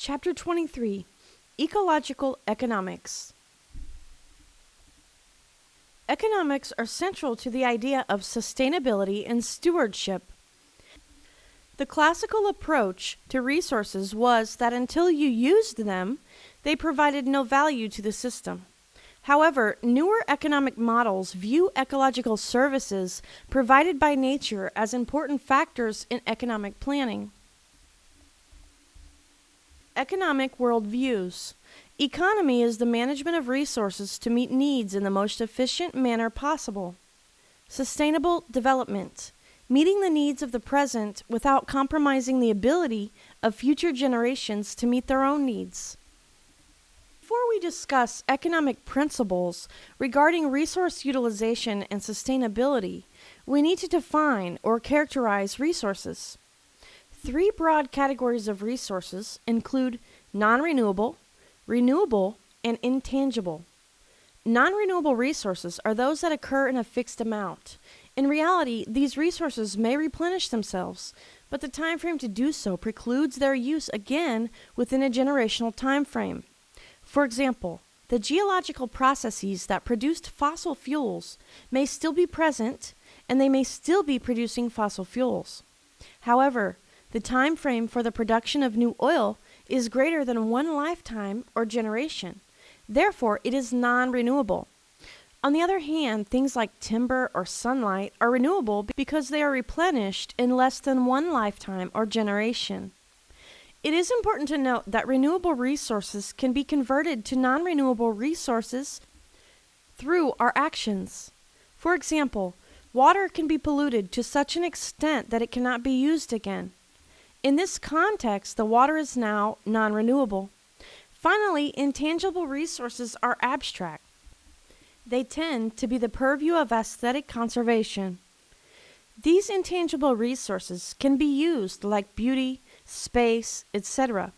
Chapter 23, Ecological Economics. Economics are central to the idea of sustainability and stewardship. The classical approach to resources was that until you used them, they provided no value to the system. However, newer economic models view ecological services provided by nature as important factors in economic planning. Economic worldviews. Economy is the management of resources to meet needs in the most efficient manner possible. Sustainable development. Meeting the needs of the present without compromising the ability of future generations to meet their own needs. Before we discuss economic principles regarding resource utilization and sustainability, we need to define or characterize resources. Three broad categories of resources include non-renewable, renewable, and intangible. Non-renewable resources are those that occur in a fixed amount. In reality, these resources may replenish themselves, but the time frame to do so precludes their use again within a generational time frame. For example, the geological processes that produced fossil fuels may still be present, and they may still be producing fossil fuels. However, the time frame for the production of new oil is greater than one lifetime or generation. Therefore, it is non-renewable. On the other hand, things like timber or sunlight are renewable because they are replenished in less than one lifetime or generation. It is important to note that renewable resources can be converted to non-renewable resources through our actions. For example, water can be polluted to such an extent that it cannot be used again. In this context, the water is now non-renewable. Finally, intangible resources are abstract. They tend to be the purview of aesthetic conservation. These intangible resources can be used like beauty, space, etc.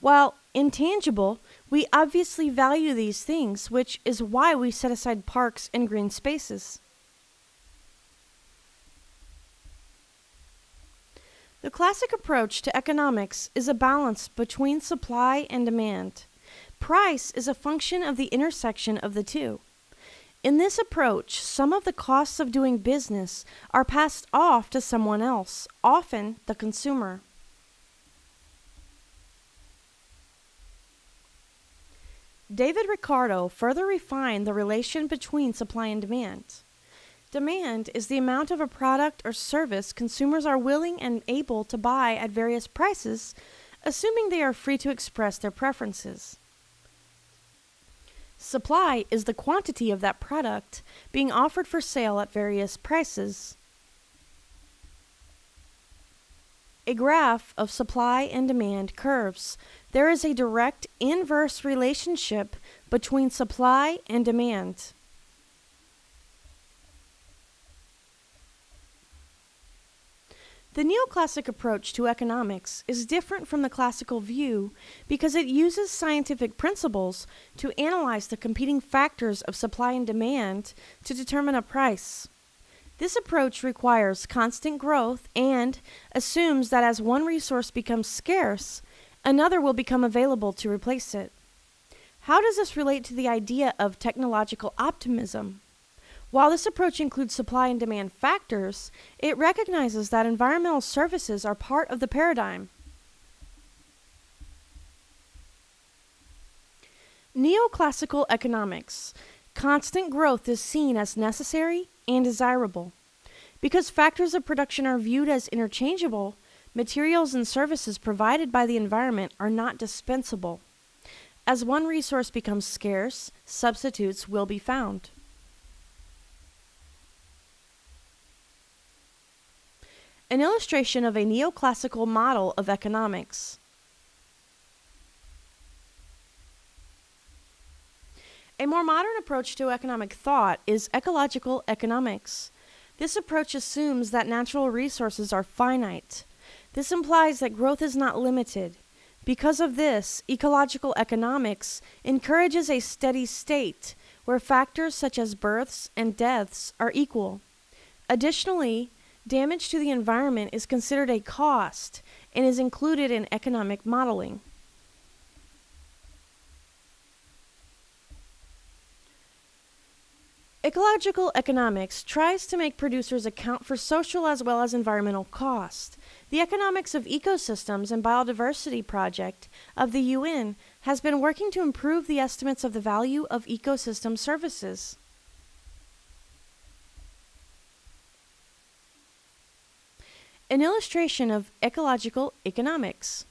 While intangible, we obviously value these things, which is why we set aside parks and green spaces. The classic approach to economics is a balance between supply and demand. Price is a function of the intersection of the two. In this approach, some of the costs of doing business are passed off to someone else, often the consumer. David Ricardo further refined the relation between supply and demand. Demand is the amount of a product or service consumers are willing and able to buy at various prices, assuming they are free to express their preferences. Supply is the quantity of that product being offered for sale at various prices. A graph of supply and demand curves. There is a direct inverse relationship between supply and demand. The neoclassic approach to economics is different from the classical view because it uses scientific principles to analyze the competing factors of supply and demand to determine a price. This approach requires constant growth and assumes that as one resource becomes scarce, another will become available to replace it. How does this relate to the idea of technological optimism? While this approach includes supply and demand factors, it recognizes that environmental services are part of the paradigm. Neoclassical economics. Constant growth is seen as necessary and desirable. Because factors of production are viewed as interchangeable, materials and services provided by the environment are not dispensable. As one resource becomes scarce, substitutes will be found. An illustration of a neoclassical model of economics. A more modern approach to economic thought is ecological economics. This approach assumes that natural resources are finite. This implies that growth is not limited. Because of this, ecological economics encourages a steady state where factors such as births and deaths are equal. Additionally, damage to the environment is considered a cost and is included in economic modeling. Ecological economics tries to make producers account for social as well as environmental cost. The Economics of Ecosystems and Biodiversity Project of the UN has been working to improve the estimates of the value of ecosystem services. An illustration of ecological economics.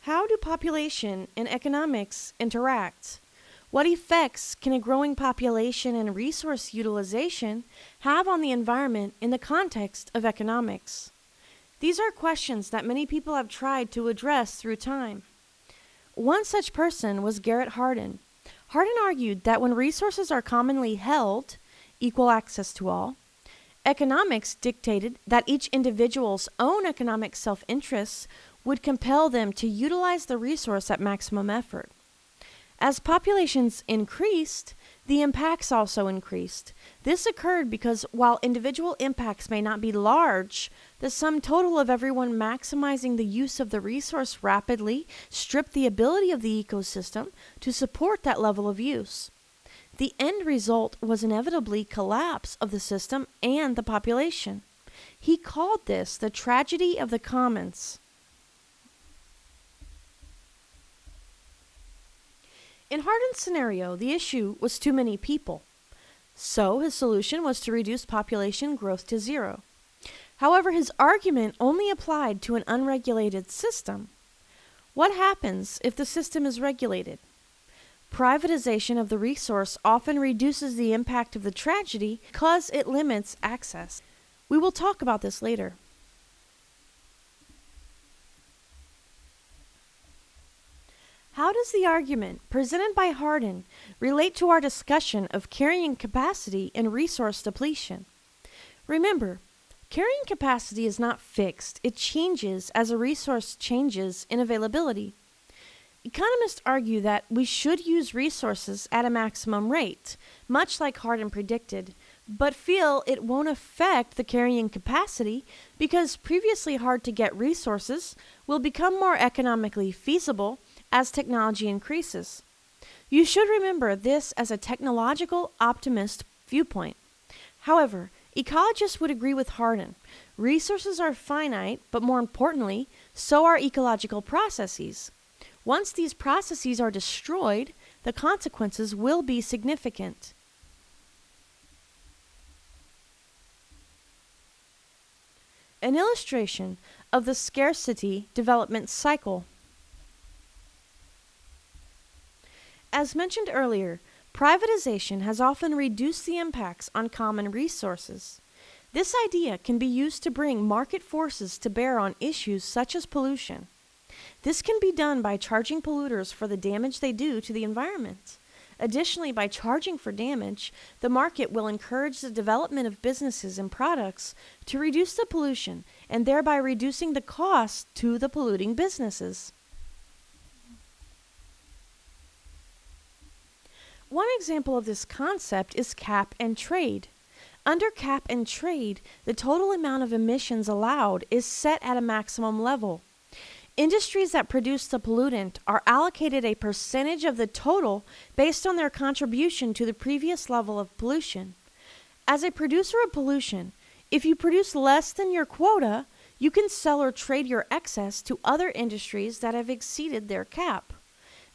How do population and economics interact? What effects can a growing population and resource utilization have on the environment in the context of economics? These are questions that many people have tried to address through time. One such person was Garrett Hardin. Hardin argued that when resources are commonly held, equal access to all, economics dictated that each individual's own economic self-interests would compel them to utilize the resource at maximum effort. As populations increased, the impacts also increased. This occurred because while individual impacts may not be large, the sum total of everyone maximizing the use of the resource rapidly stripped the ability of the ecosystem to support that level of use. The end result was inevitably collapse of the system and the population. He called this the tragedy of the commons. In Hardin's scenario, the issue was too many people. So his solution was to reduce population growth to zero. However, his argument only applied to an unregulated system. What happens if the system is regulated? Privatization of the resource often reduces the impact of the tragedy because it limits access. We will talk about this later. How does the argument presented by Hardin relate to our discussion of carrying capacity and resource depletion? Remember, carrying capacity is not fixed. It changes as a resource changes in availability. Economists argue that we should use resources at a maximum rate, much like Hardin predicted, but feel it won't affect the carrying capacity because previously hard-to-get resources will become more economically feasible as technology increases. You should remember this as a technological optimist viewpoint. However, ecologists would agree with Hardin. Resources are finite, but more importantly, so are ecological processes. Once these processes are destroyed, the consequences will be significant. An illustration of the scarcity development cycle. As mentioned earlier, privatization has often reduced the impacts on common resources. This idea can be used to bring market forces to bear on issues such as pollution. This can be done by charging polluters for the damage they do to the environment. Additionally, by charging for damage, the market will encourage the development of businesses and products to reduce the pollution and thereby reducing the cost to the polluting businesses. One example of this concept is cap and trade. Under cap and trade, the total amount of emissions allowed is set at a maximum level. Industries that produce the pollutant are allocated a percentage of the total based on their contribution to the previous level of pollution. As a producer of pollution, if you produce less than your quota, you can sell or trade your excess to other industries that have exceeded their cap.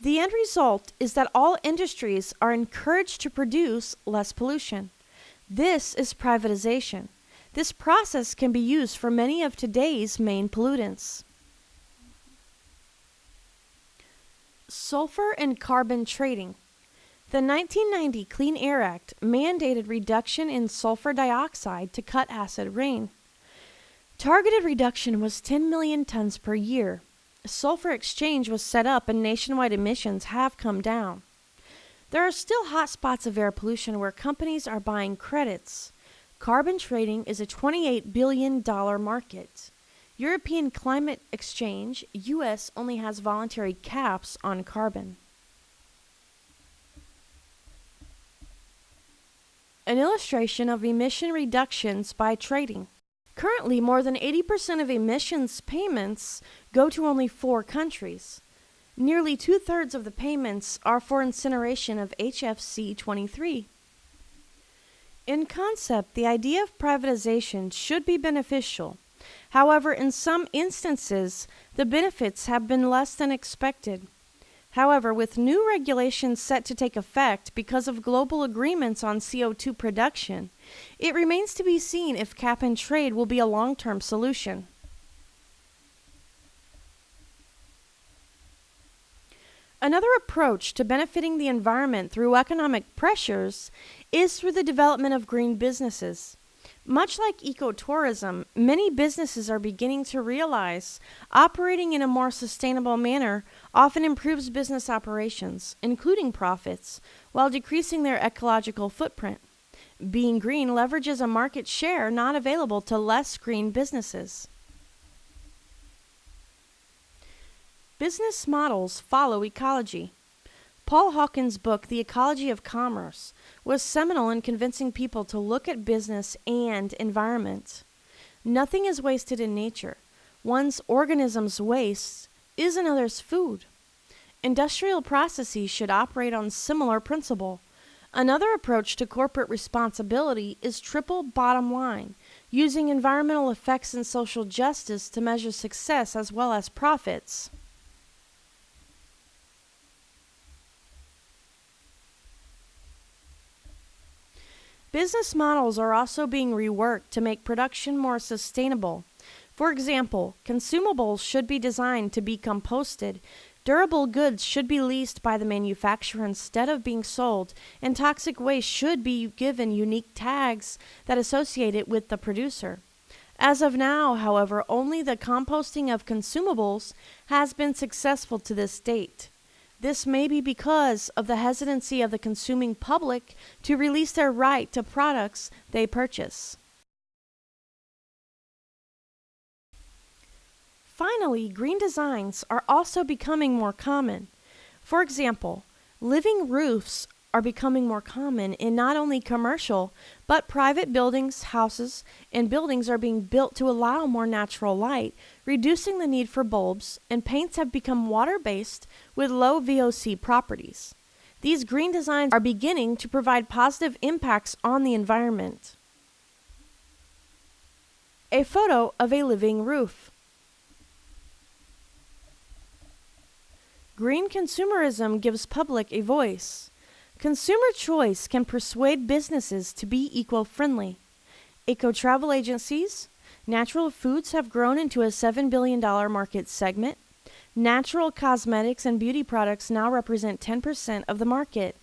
The end result is that all industries are encouraged to produce less pollution. This is privatization. This process can be used for many of today's main pollutants. Sulfur and carbon trading. The 1990 Clean Air Act mandated reduction in sulfur dioxide to cut acid rain. Targeted reduction was 10 million tons per year. Sulfur exchange was set up and nationwide emissions have come down. There are still hot spots of air pollution where companies are buying credits. Carbon trading is a $28 billion market. European Climate Exchange, US, only has voluntary caps on carbon. An illustration of emission reductions by trading. Currently, more than 80% of emissions payments go to only 4 countries. Nearly 2/3 of the payments are for incineration of HFC 23. In concept, the idea of privatization should be beneficial. However, in some instances, the benefits have been less than expected. However, with new regulations set to take effect because of global agreements on CO2 production, it remains to be seen if cap and trade will be a long-term solution. Another approach to benefiting the environment through economic pressures is through the development of green businesses. Much like ecotourism, many businesses are beginning to realize operating in a more sustainable manner often improves business operations, including profits, while decreasing their ecological footprint. Being green leverages a market share not available to less green businesses. Business models follow ecology. Paul Hawken's book, The Ecology of Commerce, was seminal in convincing people to look at business and environment. Nothing is wasted in nature. One's organism's waste is another's food. Industrial processes should operate on similar principle. Another approach to corporate responsibility is triple bottom line, using environmental effects and social justice to measure success as well as profits. Business models are also being reworked to make production more sustainable. For example, consumables should be designed to be composted, durable goods should be leased by the manufacturer instead of being sold, and toxic waste should be given unique tags that associate it with the producer. As of now, however, only the composting of consumables has been successful to this date. This may be because of the hesitancy of the consuming public to release their right to products they purchase. Finally, green designs are also becoming more common. For example, living roofs are becoming more common in not only commercial, but private buildings, houses, and buildings are being built to allow more natural light, reducing the need for bulbs, and paints have become water-based with low VOC properties. These green designs are beginning to provide positive impacts on the environment. A photo of a living roof. Green consumerism gives public a voice. Consumer choice can persuade businesses to be eco-friendly. Eco-travel agencies, natural foods have grown into a $7 billion market segment. Natural cosmetics and beauty products now represent 10% of the market.